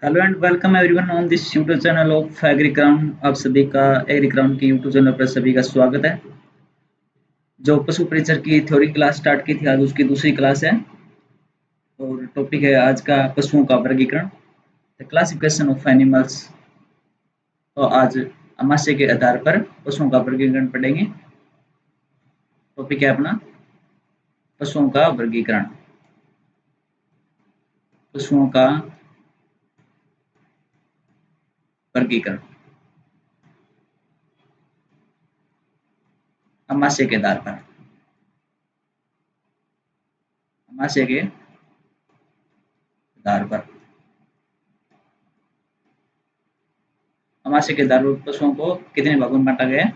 Hello and welcome everyone on this YouTube channel of एग्रीक्राउंड। आप सभी का एग्रीक्राउंड के यूट्यूब चैनल पर सभी का स्वागत है। जो पशु परिचर की थ्योरी क्लास स्टार्ट की थी, आज उसकी दूसरी क्लास है और टॉपिक है आज का पशुओं का वर्गीकरण, द क्लासिफिकेशन ऑफ एनिमल्स। तो आज आमाशय के आधार पर पशुओं का वर्गीकरण पढ़ेंगे। टॉपिक है अपना पशुओं का वर्गीकरण। पशुओं का वर्गीकरण आमाशय के आधार पर। आमाशय के आधार पर आमाशय के आधार पर पशुओं को कितने भागों में बांटा गया है?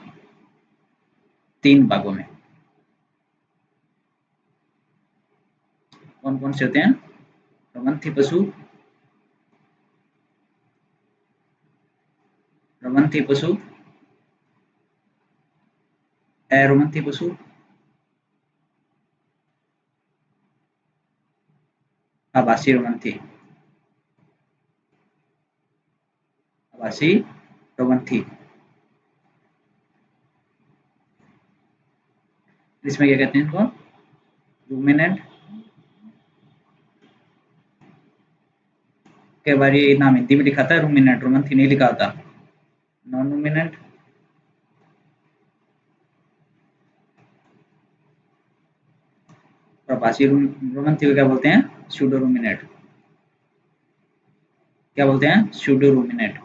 3 भागों में। कौन कौन से होते हैं? प्रवंथी पशु, प्रवंथी पशु, अरोमंथी पशु, आभासी रोमंथी। आभासी रोमंथी, इसमें क्या कहते हैं इनको? रूमिनेंट। कई बार ये नाम हिंदी में लिखा था रूमिनेंट, रोमंथी नहीं लिखा होता। नॉन रूमिनेंट, प्रवासी रोमंथी को क्या बोलते हैं? Pseudo ruminate. क्या बोलते हैं? Pseudo ruminate.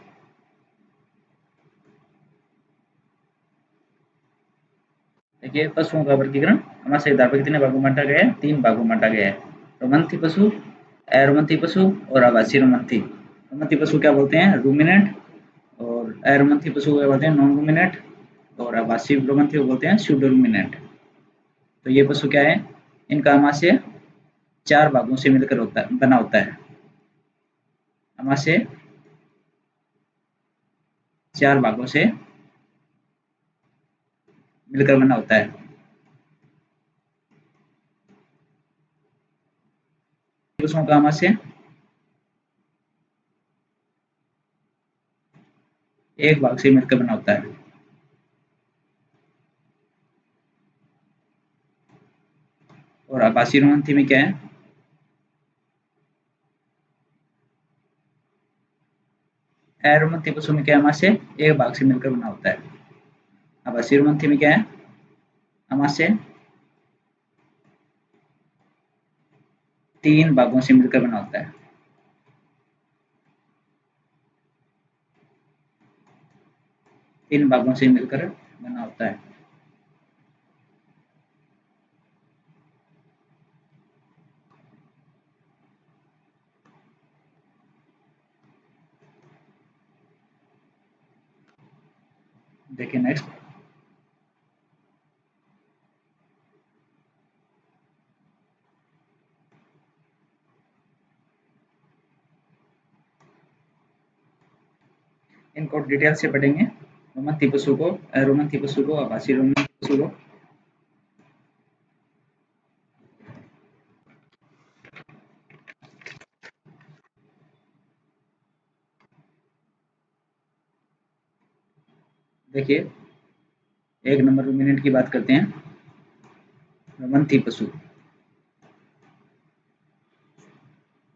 देखिए, पशुओं का वर्गीकरण हमारे आधार पर कितने भागों में बांटा गया है? 3 भागों में बांटा गया है। रोमंथी पशु, अरोमंथी पशु और आभासी रोमंथी। रोमंथी पशु क्या बोलते हैं? रूमिनेंट। और अरोमंथी पशु को क्या बोलते हैं? Non ruminant. और आभासी रोमंथी को बोलते हैं सूडो रूमिनेंट। तो ये पशु क्या है? इनका आमाशय 4 भागों से मिलकर बना होता है। आमाशय 4 भागों से मिलकर बना होता है। पशुओं का आमाशय एक भाग से मिलकर बना होता है। और आभासी रोमंथी में क्या है? अरोमंथी पशु में क्या आमाशय एक भाग से मिलकर बना होता है। आभासी रोमंथी में क्या है? आमाशय 3 भागों से मिलकर बना होता है। तीन भागों से मिलकर बना होता है। देखिए नेक्स्ट, इनको डिटेल से पढ़ेंगे। रोमंथी पशु को, अरोमंथी पशु को, आभासी रोमंथी पशु को। देखिए, 1 नंबर रूमिनेंट की बात करते हैं। रोमंथी पशु,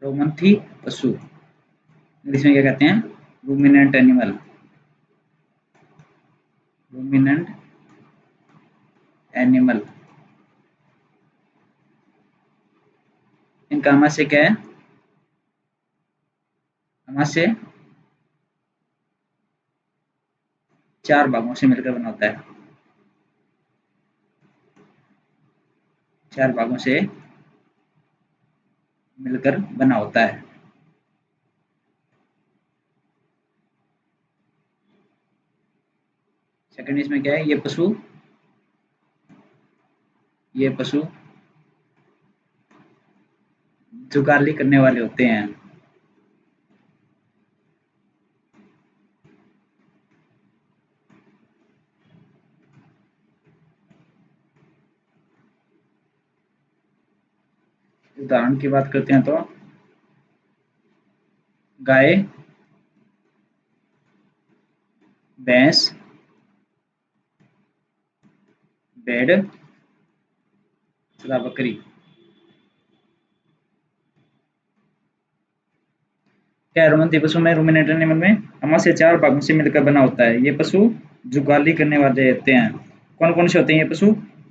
रोमंथी पशु इंग्लिश में क्या कहते हैं? Ruminant animal. Ruminant animal. इनका आमाशय क्या है? आमाशय 4 भागों से मिलकर बना होता है। 4 भागों से मिलकर बना होता है। सेकंड इसमें क्या है? ये पशु जुगाली करने वाले होते हैं। उदाहरण की बात करते हैं तो गाय, भैंस, भेड़ तथा बकरी। क्या है रोमंती पशु में रूमिनेटर एनिमल में अमा से 4 भागों से मिलकर बना होता है। ये पशु जुगाली करने वाले होते हैं। कौन कौन से होते हैं ये पशु?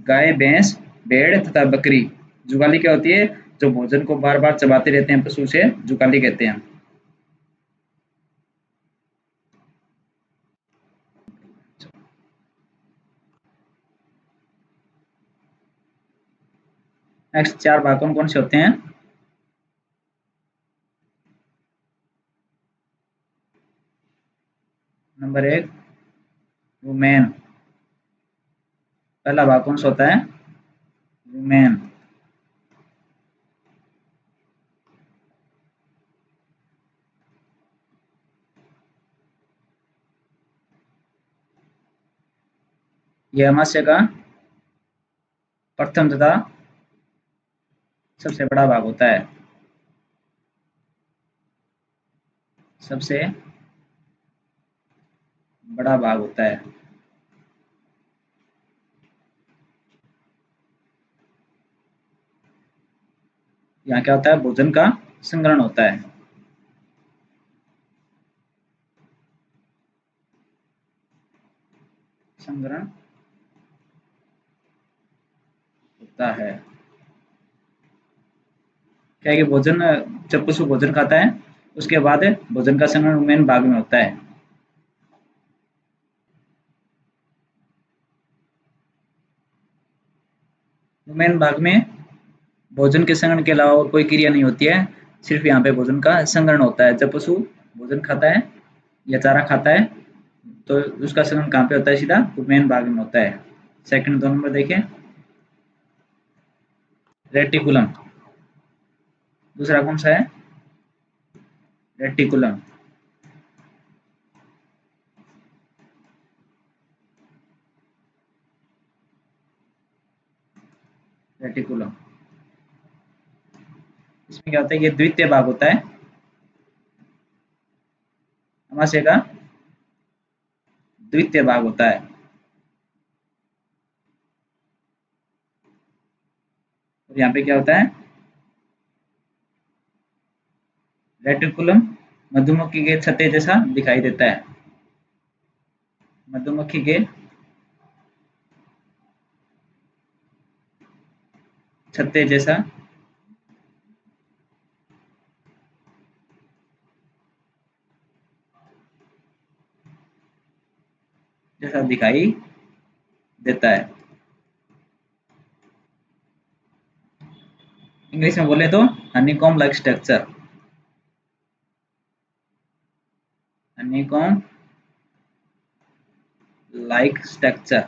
गाय, भैंस, भेड़ तथा बकरी। जुगाली क्या होती है? जो भोजन को बार बार चबाते रहते हैं पशु, से जुगाली कहते हैं। नेक्स्ट 4 भाग कौन कौन से होते हैं? Number 1 rumen. पहला भाग कौन सा होता है? रुमेन। यह अमाशय का प्रथम तथा सबसे बड़ा भाग होता है। सबसे बड़ा भाग होता है। यहाँ क्या होता है? भोजन का संग्रहण होता है। संग्रहण होता है। क्या है कि भोजन, जब पशु भोजन खाता है उसके बाद भोजन का संग्रहण मेन भाग में होता है। मेन भाग में भोजन के संग्रहण के अलावा और कोई क्रिया नहीं होती है। सिर्फ यहाँ पे भोजन का संग्रहण होता है। जब पशु भोजन खाता है या चारा खाता है तो उसका संग्रहण कहाँ पे होता है? सीधा मेन भाग में होता है। सेकंड 2 नंबर देखिए, रेटिकुलम। दूसरा कौन सा है? रेटिकुलम। रेटिकुलम। इसमें क्या होता है? ये द्वितीय भाग होता है। अमाशय का द्वितीय भाग होता है। और यहाँ पे क्या होता है? रेटिकुलम मधुमक्खी के छत्ते जैसा दिखाई देता है। मधुमक्खी के छत्ते जैसा दिखाई देता है। इंग्लिश में बोले तो honeycomb like structure. Honeycomb like structure,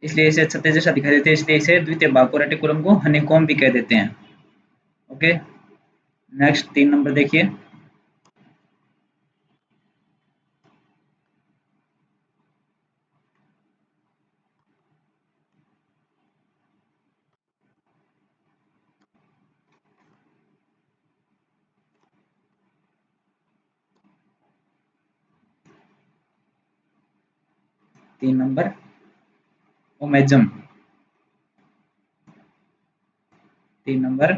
इसलिए इसे छत्ते जैसा दिखाई देते हैं, इसलिए इसे द्वितीय भाग को रेटिकुलम को हनीकॉम भी कह देते हैं। ओके, नेक्स्ट 3 नंबर देखिए। तीन नंबर ओमेजम। 3 number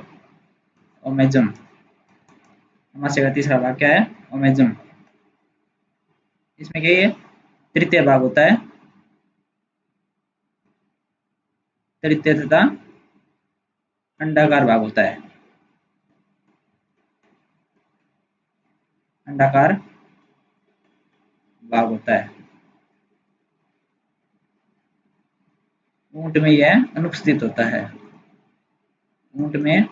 omasum. हमारे का तीसरा भाग क्या है? ओमेजम। इसमें क्या है? तृतीय भाग होता है। तृतीय तथा अंडाकार भाग होता है। अंडाकार भाग होता है। ऊंट में यह अनुपस्थित होता है। ऊंट में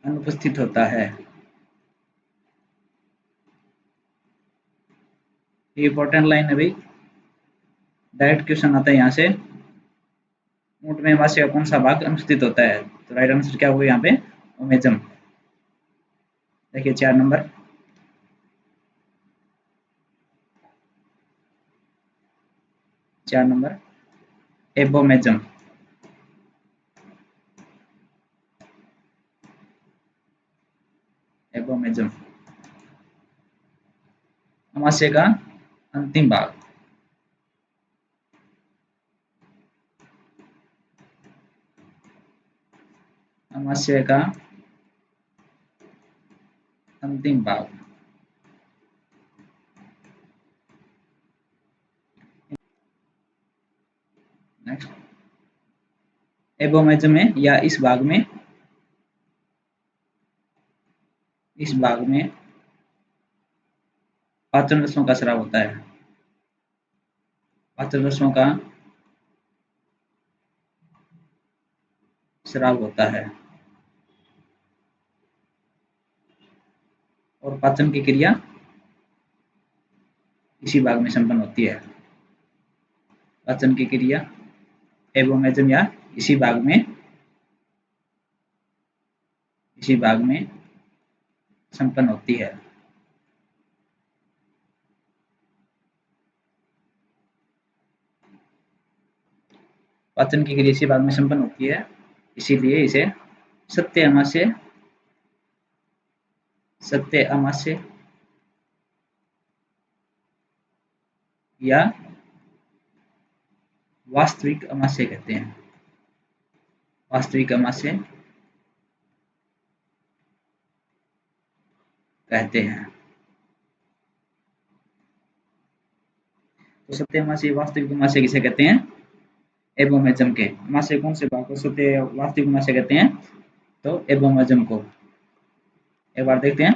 अनुपस्थित होता है। ये इंपॉर्टेंट लाइन है भाई, डायरेक्ट क्वेश्चन आता है यहाँ से। ऊंट में वास्य का कौन सा भाग अनुपस्थित होता है? तो राइट आंसर क्या हुआ यहाँ पे? ओमेजम। देखिए 4 नंबर। 4 नंबर एबोमेजम। एबोमेजम, अमाशय का अंतिम भाग। अमाशय का अंतिम भाग। नेक्स्ट, एबोमेजम में या इस भाग में पाचन रसों का स्राव होता है। पाचन रसों का स्राव होता है और पाचन की क्रिया इसी भाग में संपन्न होती है। पाचन की क्रिया एबोमेजम या इसी भाग में संपन्न होती है। पाचन की क्रिया इसी भाग में संपन्न होती है, इसीलिए इसे सत्य अमाशय या वास्तविक अमाशय कहते हैं। वास्तविक अमाशय कहते हैं। तो सत्य अमाशय वास्तविक अमाशय किसे कहते हैं? एबोमेजम के अमाशय कौन से भाग को सत्य वास्तविक अमाशय कहते हैं? तो एबोमेजम को। एक बार देखते हैं।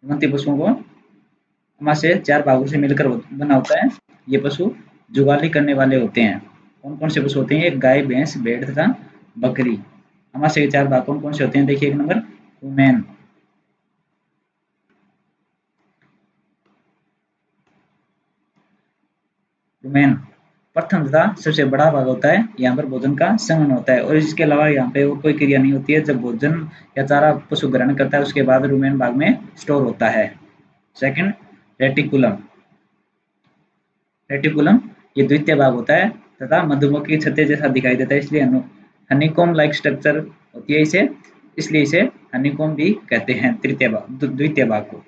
जीवंत पशुओं को अमाशय 4 भागों से मिलकर बना होता है। ये पशु जुगाली करने वाले होते हैं। कौन कौन से पशु होते हैं? गाय, भैंस, भेड़ तथा बकरी। अमाशय के 4 भाग कौन कौन से होते हैं? देखिए, 1 नंबर रुमेन। रुमेन प्रथम तथा सबसे बड़ा भाग होता है। यहाँ पर भोजन का संगम होता है और इसके अलावा यहाँ पे और कोई क्रिया नहीं होती है। जब भोजन या चारा पशु ग्रहण करता है उसके बाद रुमेन भाग में स्टोर होता है। Second, reticulum. रेटिकुलम ये द्वितीय भाग होता है तथा मधुमक्खी की छत्ते जैसा दिखाई देता है, इसलिए हनीकॉम्ब लाइक स्ट्रक्चर होती है इसे, इसलिए इसे हनीकॉम्ब भी कहते हैं द्वितीय भाग को।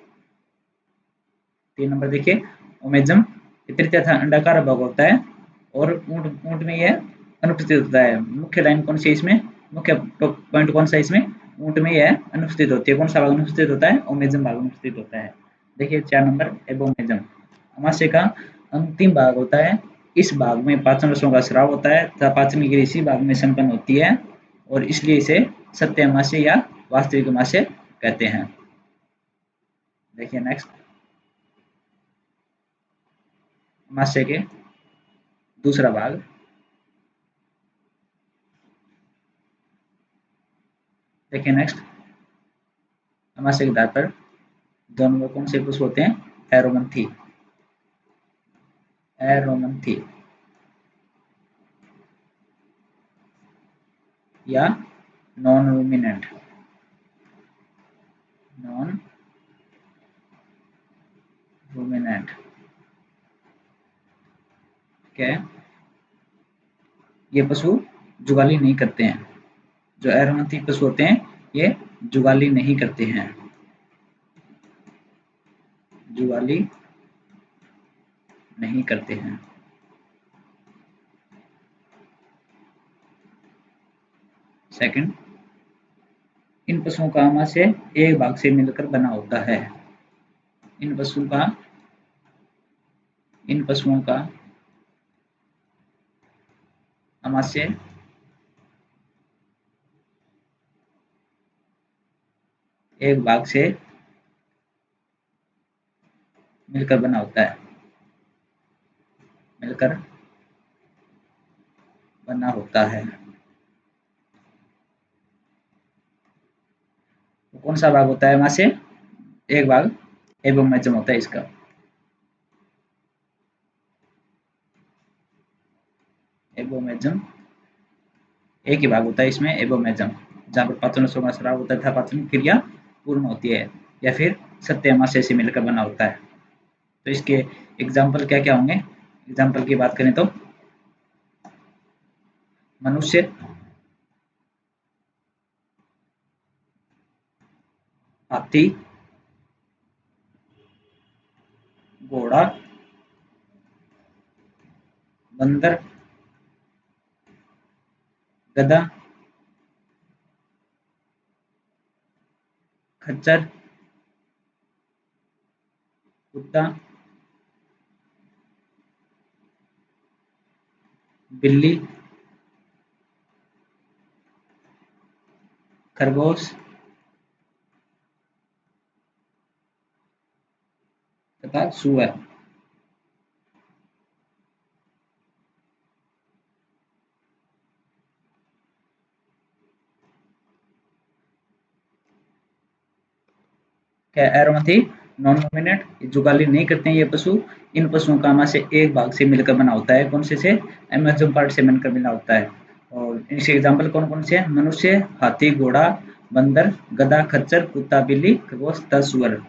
3 नंबर देखिए, ओमेजम तृतीय था अंडाकार भाग होता है और ऊंट में यह अनुपस्थित होता है। मुख्य लाइन कौन सी है इसमें? मुख्य पॉइंट कौन सा है इसमें? ऊंट में यह अनुपस्थित होती है। कौन सा भाग अनुपस्थित होता है? ओमेजम भाग अनुपस्थित होता है। देखिए 4 नंबर एबोमेजम, अमाशय का अंतिम भाग होता है। इस भाग में पाचन रसों का स्राव होता है तथा पाचन की क्रिया इसी भाग में संपन्न होती है और इसलिए इसे सत्य अमाशय या वास्तविक अमाशय कहते हैं। देखिए नेक्स्ट, अमाशय के दूसरा भाग। देखिए नेक्स्ट, अमाशय के आधार पर 2 नंबर कौन से पशु होते हैं? एरोमंथी। एरोमंथी या नॉन रूमिनेंट। नॉन रूमिनेंट क्या है? ये पशु जुगाली नहीं करते हैं। जो एरोमंथी पशु होते हैं ये जुगाली नहीं करते हैं। जुगाली नहीं करते हैं। सेकंड, इन पशुओं का अमाशय एक भाग से मिलकर बना होता है। इन पशुओं का अमाशय एक भाग से मिलकर बना होता है। मिलकर बना होता है। तो कौन सा भाग होता है अमाशय? एक भाग एबोमेजम होता है इसका। एबोमेजम एक ही भाग होता है इसमें, एबोमेजम, जहाँ पर पाचन रसों का स्राव होता है, पाचन क्रिया पूर्ण होती है या फिर सत्य अमाशय से मिलकर बना होता है। तो इसके एग्जाम्पल क्या क्या होंगे? एग्जाम्पल की बात करें तो मनुष्य, हाथी, घोड़ा, बंदर, गधा, खच्चर, कुत्ता, बिल्ली, खरगोश तथा सूअर। क्या एरोमथी नॉन नॉमिनेट जुगाली नहीं करते हैं ये पशु। इन पशुओं का आमा से एक भाग से मिलकर बना होता है। कौन से अमेजन पार्ट से मिलकर बना होता है। और इसके एग्जाम्पल कौन कौन से हैं। मनुष्य, हाथी, घोड़ा, बंदर, गधा, खच्चर, कुत्ता, बिल्ली, खरगोश तथा सूअर।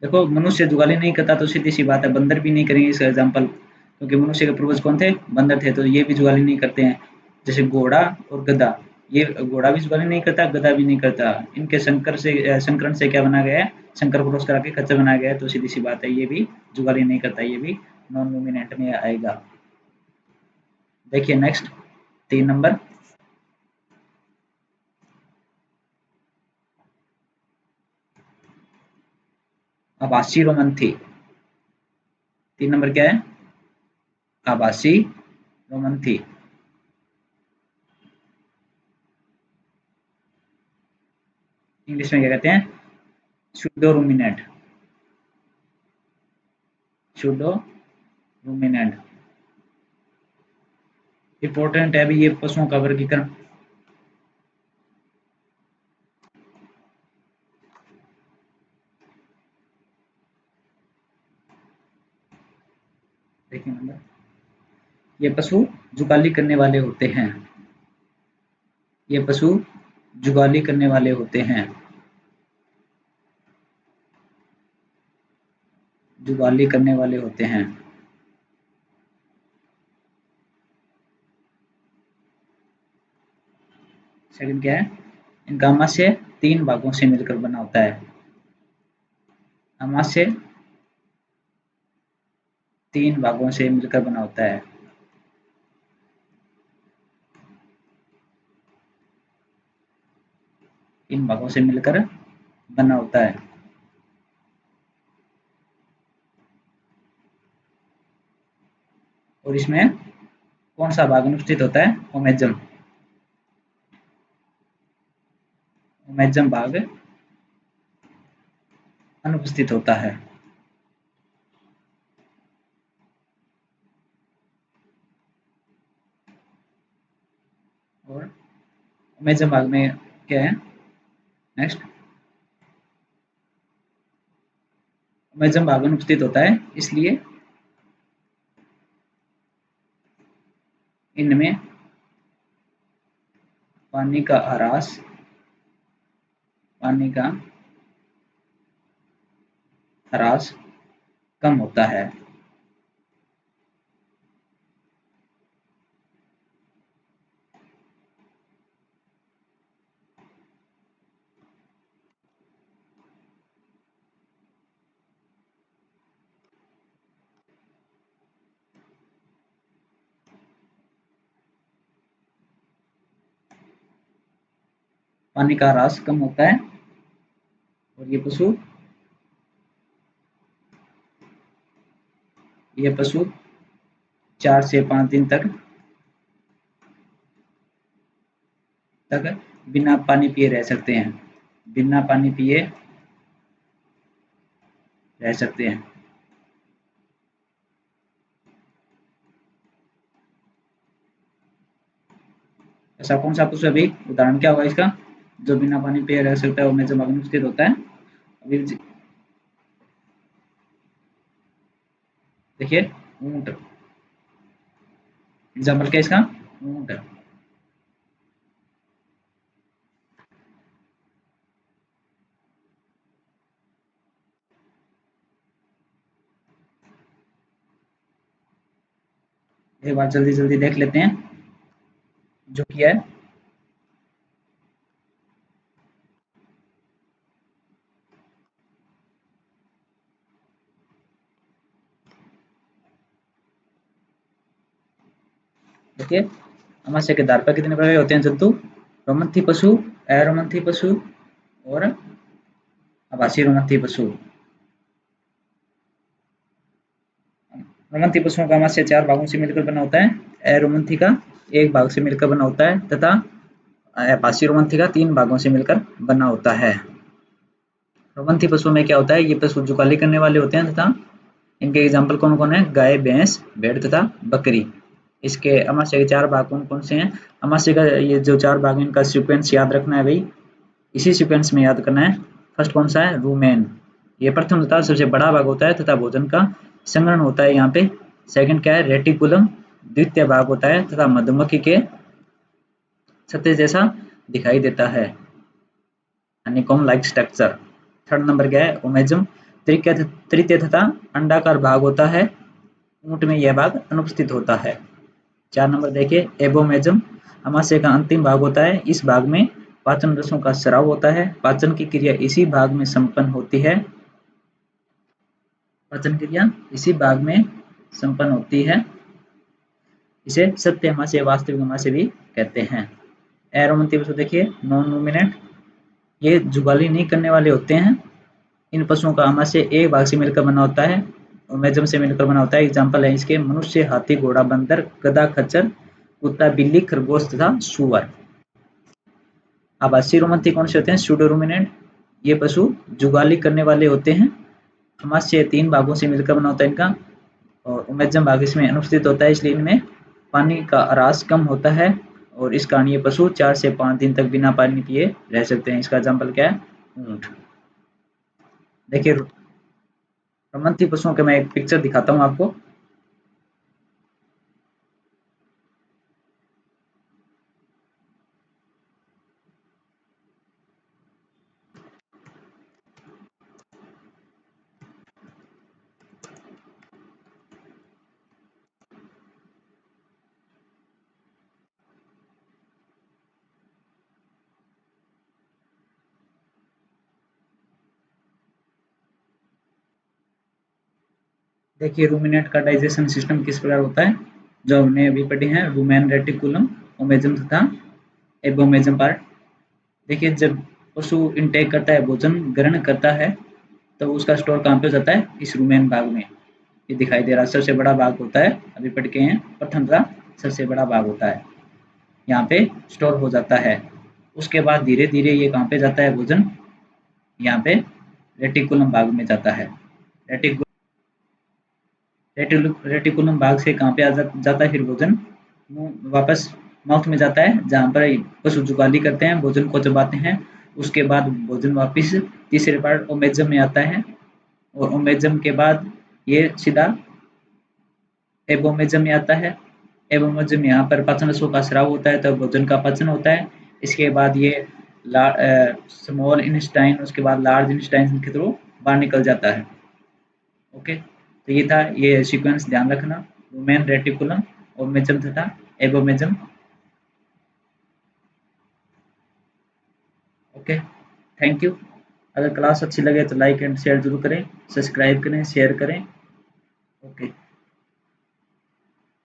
देखो मनुष्य जुगाली नहीं करता तो सीधी सी बात है बंदर भी नहीं करेंगे इसका एग्जाम्पल, क्योंकि मनुष्य के पूर्वज कौन थे, बंदर थे, तो ये भी जुगाली नहीं करते हैं। जैसे घोड़ा और गधा, ये घोड़ा भी जुगाली नहीं करता, गधा भी नहीं करता। इनके संकरण से क्या बना गया है, संकर क्रॉस करा के खच्चर बनाया गया है, तो सीधी सी बात है ये भी जुगाली नहीं करता, ये भी नॉन रूमिनेंट में आएगा। देखिए नेक्स्ट 3 नंबर, आभासी रोमंथी। 3 नंबर क्या है, आभासी रोमंथी। इंग्लिश में क्या कहते हैं, pseudo ruminant, pseudo ruminant. Important है अभी ये पशुओं का वर्गीकरण। देखिए नंबर, ये पशु जुगाली करने वाले होते हैं, ये पशु जुगाली करने वाले होते हैं, जुगाली करने वाले होते हैं। सेकंड क्या है, इनका आमाशय 3 भागों से मिलकर बना होता है। आमाशय 3 भागों से मिलकर बना होता है। इन भागों से मिलकर बना होता है। और इसमें कौन सा भाग अनुष्ठित होता है, ओमेजम, ओमेजम भाग अनुपस्थित होता है। और ओमेजम भाग में क्या है, नेक्स्ट, ओमेजम भाग अनुपस्थित होता है, इसलिए इनमें पानी का ह्रास, पानी का ह्रास कम होता है। पानी का ह्रास कम होता है और ये पशु 4 से 5 दिन तक बिना पानी पिए रह सकते हैं, बिना पानी पिए रह सकते हैं। ऐसा कौन सा पशु अभी उदाहरण क्या होगा इसका, जो बिना पानी पिए रह सकता है, वो में जब स्थित होता है। अभी देखिए ऊंट, एग्जाम्पल क्या इसका, ऊंट। एक बार जल्दी जल्दी देख लेते हैं जो किया है। देखिए आमाशय के द्वार पर कितने प्रकार के होते हैं जंतु, रोमंथी पशु, अरोमंथी पशु और आभासी रोमंथी पशु। रोमंथी पशुओं का आमाशय 4 भागों से मिलकर बना होता है, अरोमंथी का 1 भाग से मिलकर बना होता है तथा आभासी रोमंथी का 3 भागों से मिलकर बना होता है। रोमंथी पशुओं में क्या होता है, ये पशु जुगाली करने वाले होते हैं तथा इनके एग्जाम्पल कौन कौन है, गाय, भैंस, भेड़ तथा बकरी। इसके आमाशय के 4 भाग कौन कौन से हैं, आमाशय का ये जो 4 भाग हैं इनका सीक्वेंस याद रखना है भाई, इसी सीक्वेंस में याद करना है। फर्स्ट कौन सा है, रूमेन, ये प्रथम तथा सबसे बड़ा भाग होता है तथा भोजन का संग्रहण होता है यहाँ पे। सेकंड क्या है, रेटिकुलम, द्वितीय भाग होता है तथा मधुमक्खी के छत्ते जैसा दिखाई देता है, honeycomb like structure. Third number क्या है, ओमेजम, तृतीय तथा अंडाकार भाग होता है, ऊंट में यह भाग अनुपस्थित होता है। 4 नंबर देखिए, एबोमेजम, आमाशय का अंतिम भाग होता है, इस भाग में पाचन रसों का स्राव होता है, पाचन की क्रिया इसी भाग में संपन्न होती है, पाचन क्रिया इसी भाग में संपन्न होती है। इसे सत्य आमाशय, वास्तविक आमाशय भी कहते हैं। एरोमंथी पशु देखिए, नॉन रूमिनेंट, ये जुगाली नहीं करने वाले होते हैं। इन पशुओं का आमाशय एक भाग से मिलकर बना होता है, ओमेजम से मिलकर बना होता है। एग्जाम्पल है इसके मनुष्य, हाथी, घोड़ा, बंदर, गधा, खच्चर, कुत्ता, बिल्ली, खरगोश तथा सुअर। आभासी रोमंथी कौन से होते हैं, सूडो रूमिनेंट, ये पशु जुगाली करने वाले होते हैं। आमाशय 3 भागों से मिलकर बना होता है इनका, और ओमेजम भाग इसमें अनुपस्थित होता है, इसलिए इनमें पानी का ह्रास कम होता है और इस कारण ये पशु 4 से 5 दिन तक बिना पानी पिए रह सकते हैं। इसका एग्जाम्पल क्या है, ऊंट। देखिए रोमंथी पशुओं के मैं एक पिक्चर दिखाता हूँ आपको। देखिए रूमिनेंट का डाइजेशन सिस्टम किस प्रकार होता है, जो हमने अभी पढ़े हैं, रूमेन, रेटिकुलम, ओमेजम तथा एबोमेजम पार्ट। देखिए जब पशु इनटेक करता है, भोजन ग्रहण करता है, तो उसका स्टोर कहाँ पे हो जाता है, इस रूमेन भाग में। ये दिखाई दे रहा है, सबसे बड़ा भाग होता है, अभी पढ़ के हैं, प्रथम का सबसे बड़ा भाग होता है, यहाँ पे स्टोर हो जाता है। उसके बाद धीरे धीरे ये कहाँ पे जाता है भोजन, यहाँ पे रेटिकुलम भाग में जाता है। रेटिकुलम भाग से कहाँ पे जाता है फिर भोजन, वापस माउथ में जाता है, जहाँ पर पशु जुगाली करते हैं, भोजन को चबाते हैं। उसके बाद भोजन वापस तीसरे पार्ट ओमेजम में आता है, और ओमेजम के बाद ये सीधा एबोमेजम में आता है। एबोमेजम यहाँ पर पाचन रसों का स्राव होता है, तो भोजन का पाचन होता है। इसके बाद ये स्मॉल इंटेस्टाइन, उसके बाद लार्ज इंटेस्टाइन के थ्रू बाहर निकल जाता है। ओके, तो ये था, ये सीक्वेंस ध्यान रखना, रूमेन, रेटिकुलम, ओमेजम तथा एबोमेजम। Okay, thank you. अगर क्लास अच्छी लगे तो लाइक एंड शेयर जरूर करें, सब्सक्राइब करें, शेयर करें। ओके।